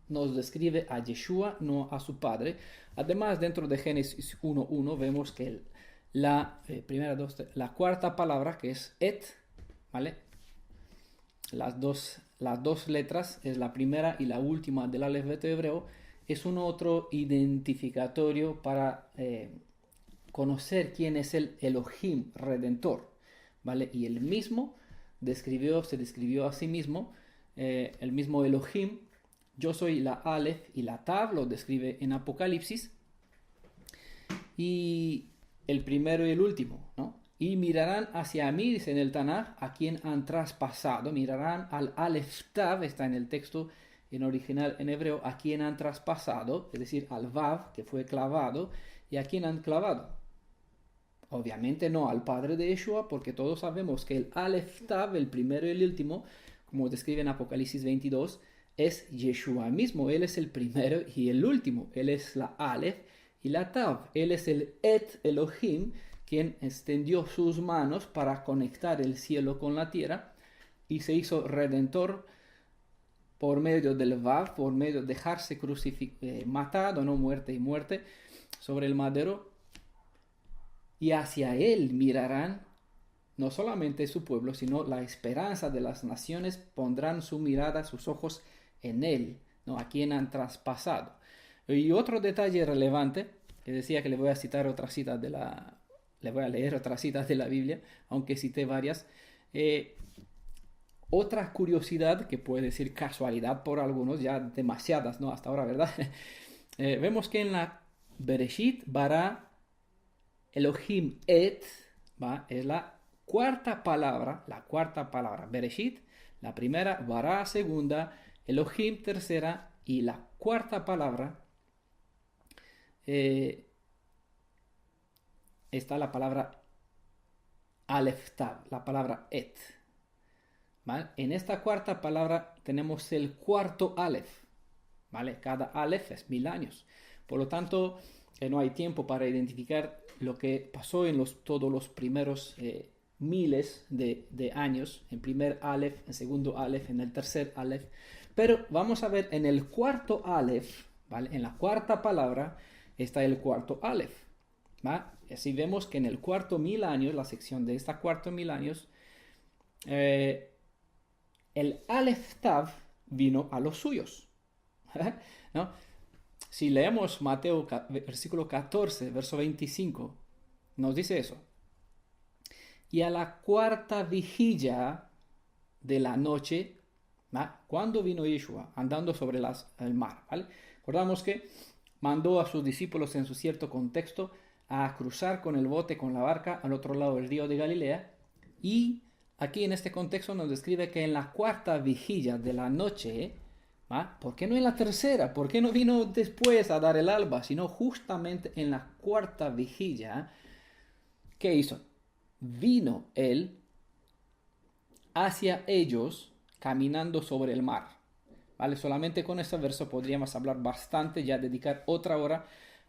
nos describe a Yeshua, no a su padre. Además, dentro de Génesis 1.1 vemos que la cuarta palabra, que es et, ¿vale? Las dos letras, es la primera y la última del alfabeto hebreo, es un otro identificatorio para conocer quién es el Elohim Redentor, ¿vale? Y el mismo se describió a sí mismo, el mismo Elohim. Yo soy la Aleph y la Tav, lo describe en Apocalipsis. Y el primero y el último, ¿no? Y mirarán hacia mí, dice en el Tanaj, a quien han traspasado. Mirarán al Aleph Tav, está en el texto en original en hebreo, a quien han traspasado, es decir, al Vav, que fue clavado, y a quien han clavado. Obviamente no al padre de Yeshua, porque todos sabemos que el Aleph Tav, el primero y el último, como describe en Apocalipsis 22, es Yeshua mismo. Él es el primero y el último. Él es la Aleph y la Tav. Él es el Et Elohim, quien extendió sus manos para conectar el cielo con la tierra y se hizo redentor por medio del Vav, por medio de dejarse matado, no muerte sobre el madero. Y hacia él mirarán no solamente su pueblo, sino la esperanza de las naciones, pondrán su mirada, sus ojos en él, ¿no? A quien han traspasado. Y otro detalle relevante, que decía que le voy a leer otra cita de la Biblia, aunque cité varias. Otra curiosidad, que puede decir casualidad por algunos, ya demasiadas, ¿no? Hasta ahora, ¿verdad? Vemos que en la Bereshit, bara Elohim et, ¿va? Es la cuarta palabra, Bereshit, la primera, bara segunda, Elohim tercera, y la cuarta palabra está la palabra Aleph Tav, la palabra et, ¿vale? En esta cuarta palabra tenemos el cuarto Aleph, ¿vale? Cada Aleph es 1000 años, por lo tanto no hay tiempo para identificar lo que pasó en todos los primeros miles de años, en primer Aleph, en segundo Aleph, en el tercer Aleph. Pero vamos a ver en el cuarto Aleph, ¿vale? En la cuarta palabra está el cuarto Aleph, ¿vale? Y así vemos que en el cuarto 1000 años, la sección de esta cuarto 1000 años, el Aleph Tav vino a los suyos, ¿no? Si leemos Mateo versículo 14, verso 25, nos dice eso. Y a la cuarta vigilia de la noche, ¿va? ¿Cuándo vino Yeshua? Andando sobre el mar, ¿vale? Recordamos que mandó a sus discípulos en su cierto contexto a cruzar con el bote, con la barca, al otro lado del río de Galilea. Y aquí en este contexto nos describe que en la cuarta vigilia de la noche, ¿va? ¿Por qué no en la tercera? ¿Por qué no vino después a dar el alba? Sino justamente en la cuarta vigilia. ¿Qué hizo? Vino él hacia ellos caminando sobre el mar, ¿vale? Solamente con este verso podríamos hablar bastante, ya dedicar otra hora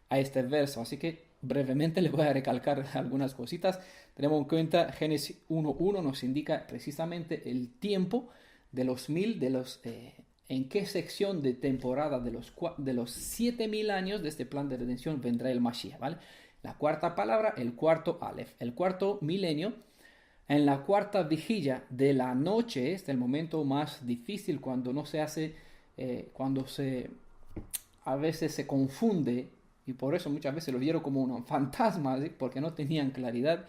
a este verso. Así que brevemente les voy a recalcar algunas cositas. Tenemos en cuenta Génesis 1.1 nos indica precisamente el tiempo de los 1000, en qué sección de temporada de los 7000 años de este plan de redención vendrá el Mashiach, ¿vale? La cuarta palabra, el cuarto Aleph, el cuarto milenio, en la cuarta vigilia de la noche, es el momento más difícil cuando no se hace, a veces se confunde, y por eso muchas veces lo vieron como un fantasma, ¿sí? Porque no tenían claridad.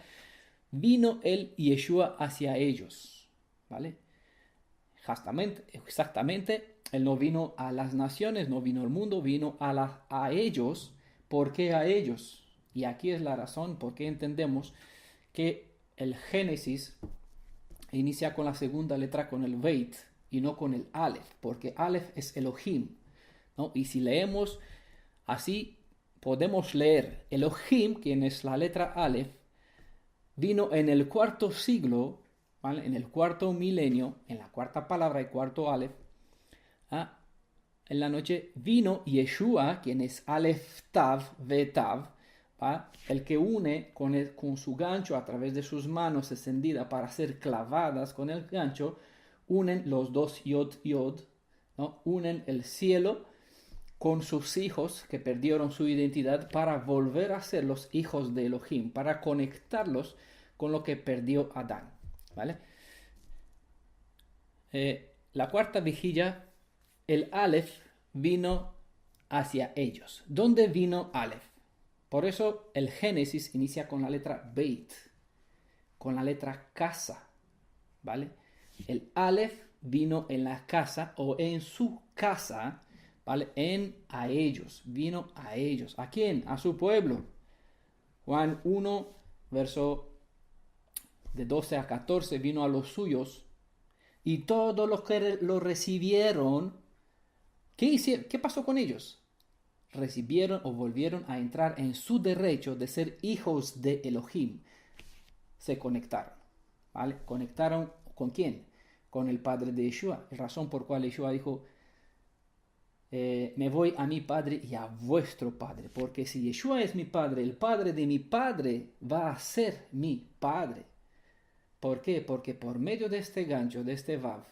Vino el Yeshua hacia ellos, ¿vale? Exactamente, él no vino a las naciones, no vino al mundo, vino a ellos. ¿Por qué a ellos? Y aquí es la razón por qué entendemos que el Génesis inicia con la segunda letra, con el Beit, y no con el Aleph, porque Aleph es Elohim, ¿no? Y si leemos así, podemos leer Elohim, quien es la letra Aleph, vino en el cuarto siglo, ¿vale? En el cuarto milenio, en la cuarta palabra, el cuarto Aleph, en la noche vino Yeshua, quien es Aleph Tav, Vetav, el que une con su gancho a través de sus manos extendidas para ser clavadas con el gancho, unen los dos Yod, ¿no? Unen el cielo con sus hijos que perdieron su identidad para volver a ser los hijos de Elohim, para conectarlos con lo que perdió Adán, ¿vale? La cuarta vigilia, el Aleph vino hacia ellos. ¿Dónde vino Aleph? Por eso el Génesis inicia con la letra Beit, con la letra casa, ¿vale? El Aleph vino en la casa o en su casa, ¿vale? A ellos, vino a ellos. ¿A quién? A su pueblo. Juan 1, verso de 12 a 14, vino a los suyos y todos los que lo recibieron, ¿qué hicieron? ¿Qué pasó con ellos? Recibieron o volvieron a entrar en su derecho de ser hijos de Elohim. Se conectaron, ¿vale? ¿Conectaron con quién? Con el Padre de Yeshua. La razón por cual Yeshua dijo, me voy a mi Padre y a vuestro Padre. Porque si Yeshua es mi Padre, el Padre de mi Padre va a ser mi Padre. ¿Por qué? Porque por medio de este gancho, de este Vav,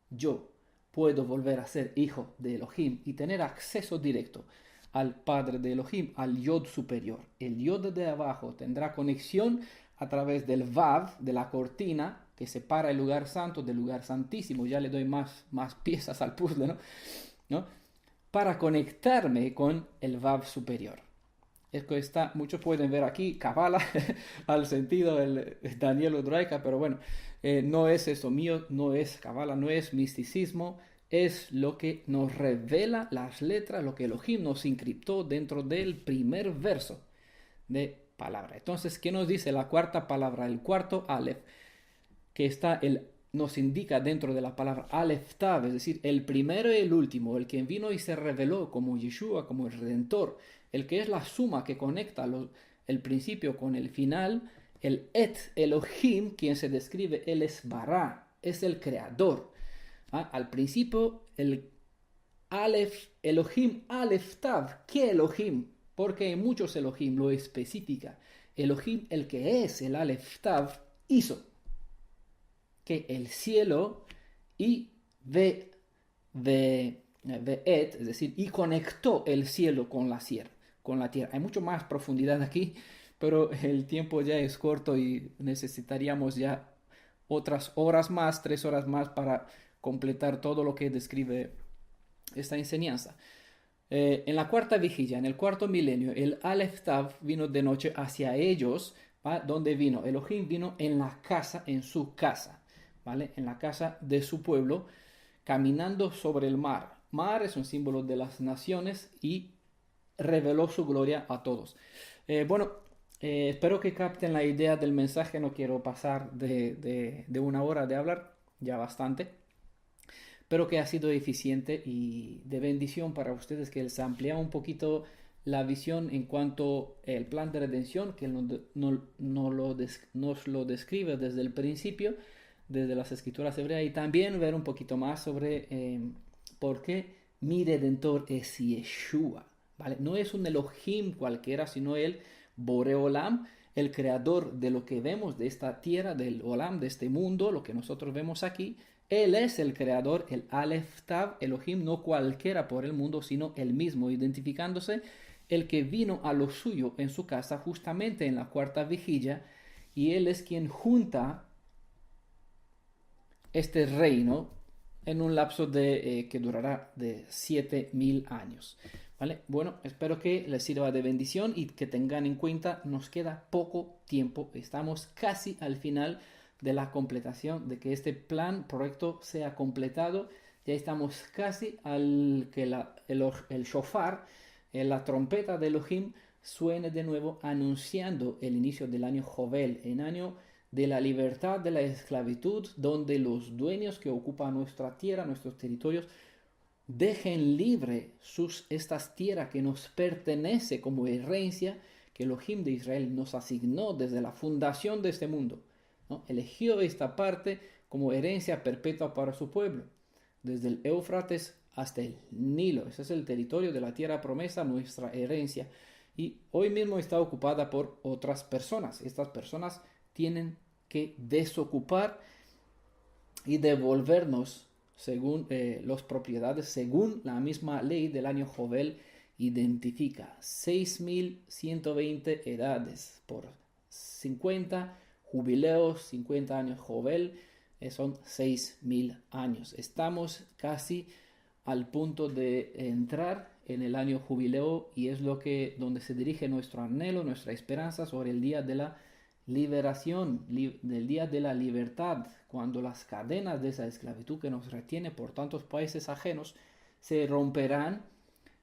yo puedo volver a ser hijo de Elohim y tener acceso directo al Padre de Elohim, al Yod superior. El Yod de abajo tendrá conexión a través del Vav, de la cortina que separa el lugar santo del lugar santísimo. Ya le doy más piezas al puzzle, ¿no? Para conectarme con el Vav superior. Esto está, muchos pueden ver aquí, Kabbalah, al sentido del Daniel Odraika, pero bueno, no es eso mío, no es Kabbalah, no es misticismo, es lo que nos revela las letras, lo que Elohim nos encriptó dentro del primer verso de palabra. Entonces, ¿qué nos dice la cuarta palabra, el cuarto Aleph, que nos indica dentro de la palabra Aleph Tav, es decir, el primero y el último, el que vino y se reveló como Yeshua, como el Redentor, el que es la suma que conecta el principio con el final, el Et Elohim, quien se describe, él es Bará, es el creador. Al principio, el Aleph, Elohim, Aleph Tav. ¿Qué Elohim? Porque hay muchos Elohim, lo especifica. Elohim, el que es el Aleph Tav, hizo que el cielo y et, es decir, y conectó el cielo con la tierra. Hay mucho más profundidad aquí, pero el tiempo ya es corto y necesitaríamos ya otras horas más, 3 horas más para completar todo lo que describe esta enseñanza. En la cuarta vigilia, en el cuarto milenio, el Aleph Tav vino de noche hacia ellos. ¿Dónde vino? Elohim vino en la casa, en su casa, ¿vale? En la casa de su pueblo, caminando sobre el mar. Mar es un símbolo de las naciones y reveló su gloria a todos. Espero que capten la idea del mensaje. No quiero pasar de 1 hora de hablar, ya bastante. Pero que ha sido eficiente y de bendición para ustedes, que les amplía un poquito la visión en cuanto al plan de redención, que nos lo describe desde el principio, desde las escrituras hebreas, y también ver un poquito más sobre por qué mi Redentor es Yeshua, ¿vale? No es un Elohim cualquiera, sino Él Boreolam, el creador de lo que vemos, de esta tierra, del Olam, de este mundo, lo que nosotros vemos aquí. Él es el creador, el Aleph Tav, Elohim, no cualquiera por el mundo, sino él mismo, identificándose el que vino a lo suyo en su casa justamente en la cuarta vigilia, y él es quien junta este reino en un lapso que durará de 7.000 años. ¿Vale? Bueno, espero que les sirva de bendición y que tengan en cuenta, nos queda poco tiempo, estamos casi al final de la completación, de que este plan, proyecto sea completado, ya estamos casi al que el shofar, la trompeta de Elohim, suene de nuevo anunciando el inicio del año Jovel, el año de la libertad de la esclavitud, donde los dueños que ocupan nuestra tierra, nuestros territorios, dejen libre estas tierras que nos pertenece como herencia que Elohim de Israel nos asignó desde la fundación de este mundo, ¿no? Eligió esta parte como herencia perpetua para su pueblo, desde el Éufrates hasta el Nilo. Ese es el territorio de la tierra promesa, nuestra herencia. Y hoy mismo está ocupada por otras personas. Estas personas tienen que desocupar y devolvernos según las propiedades, según la misma ley del año Jovel identifica. 6.120 edades por 50 jubileos, 50 años Jovel, son 6.000 años. Estamos casi al punto de entrar en el año jubileo y es donde se dirige nuestro anhelo, nuestra esperanza sobre el día de la liberación, del día de la libertad, cuando las cadenas de esa esclavitud que nos retiene por tantos países ajenos se romperán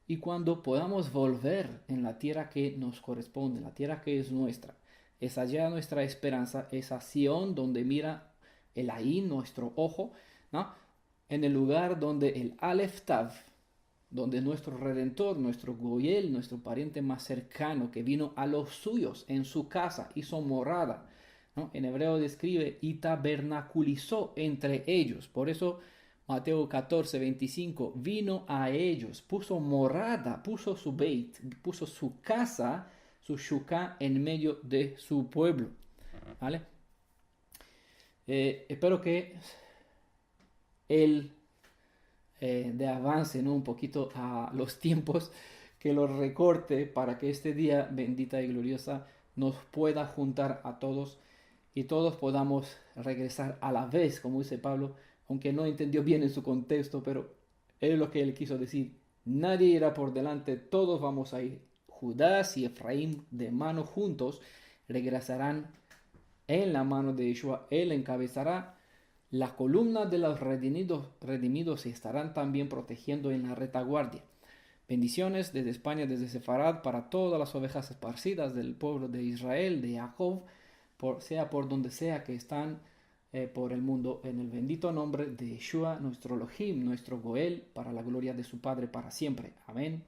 y cuando podamos volver en la tierra que nos corresponde, la tierra que es nuestra. Es allá nuestra esperanza, esa Sión donde mira el Ain, nuestro ojo, ¿no? En el lugar donde el Aleph Tav, donde nuestro Redentor, nuestro Goyel, nuestro pariente más cercano, que vino a los suyos en su casa, hizo morada, ¿no? En hebreo describe y tabernaculizó entre ellos. Por eso Mateo 14:25, vino a ellos, puso morada, puso su beit, puso su casa, su shuká en medio de su pueblo. ¿Vale? Espero que de avance, ¿no? Un poquito a los tiempos, que los recorte para que este día bendita y gloriosa nos pueda juntar a todos y todos podamos regresar a la vez, como dice Pablo, aunque no entendió bien en su contexto, pero es lo que él quiso decir. Nadie irá por delante, todos vamos a ir. Judá y Efraín de mano juntos regresarán en la mano de Yeshua. Él encabezará. La columna de los redimidos se estarán también protegiendo en la retaguardia. Bendiciones desde España, desde Sefarad, para todas las ovejas esparcidas del pueblo de Israel, de Jacob, sea por donde sea que están por el mundo, en el bendito nombre de Yeshua, nuestro Elohim, nuestro Goel, para la gloria de su Padre para siempre. Amén.